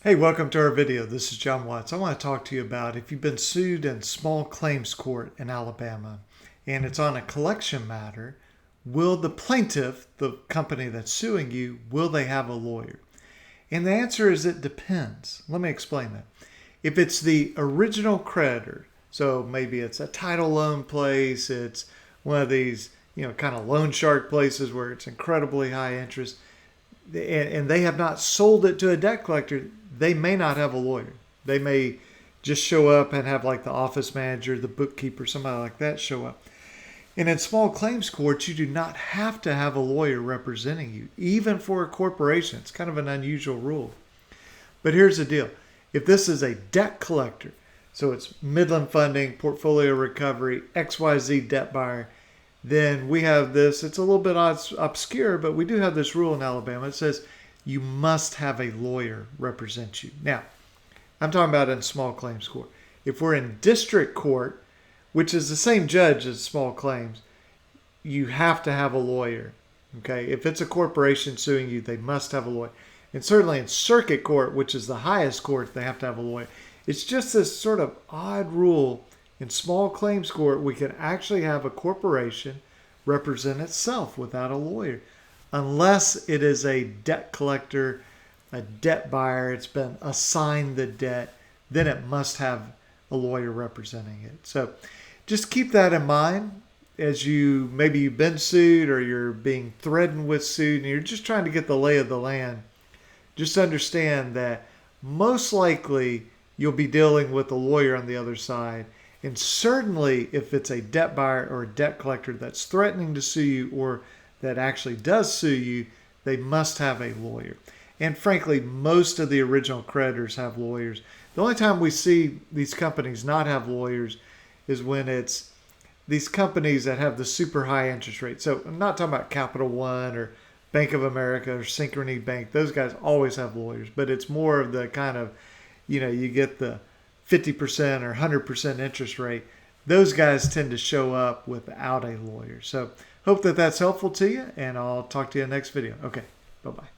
Hey, welcome to our video. This is John Watts. I want to talk to you about if you've been sued in small claims court in Alabama and it's on a collection matter, will the plaintiff, the company that's suing you, will they have a lawyer? And the answer is it depends. Let me explain that. If it's the original creditor, so maybe it's a title loan place, it's one of these, kind of loan shark places where it's incredibly high interest, and they have not sold it to a debt collector, they may not have a lawyer. They may just show up and have like the office manager, the bookkeeper, somebody like that show up. And in small claims courts, you do not have to have a lawyer representing you, even for a corporation. It's kind of an unusual rule. But here's the deal. If this is a debt collector, so it's Midland Funding, Portfolio Recovery, XYZ debt buyer, then we have this. It's a little bit obscure, but we do have this rule in Alabama. It says you must have a lawyer represent you. Now, I'm talking about in small claims court. If we're in district court, which is the same judge as small claims, you have to have a lawyer. Okay? If it's a corporation suing you, they must have a lawyer. And certainly in circuit court, which is the highest court, they have to have a lawyer. It's just this sort of odd rule. In small claims court, we can actually have a corporation represent itself without a lawyer, unless it is a debt collector, a debt buyer, it's been assigned the debt, then it must have a lawyer representing it. So just keep that in mind as maybe you've been sued or you're being threatened with suit and you're just trying to get the lay of the land. Just understand that most likely you'll be dealing with a lawyer on the other side. And certainly if it's a debt buyer or a debt collector that's threatening to sue you or that actually does sue you, they must have a lawyer. And frankly, most of the original creditors have lawyers. The only time we see these companies not have lawyers is when it's these companies that have the super high interest rate. So I'm not talking about Capital One or Bank of America or Synchrony Bank. Those guys always have lawyers, but it's more of the kind of, you get the 50% or 100% interest rate. Those guys tend to show up without a lawyer. So hope that that's helpful to you, and I'll talk to you in the next video. Okay, bye-bye.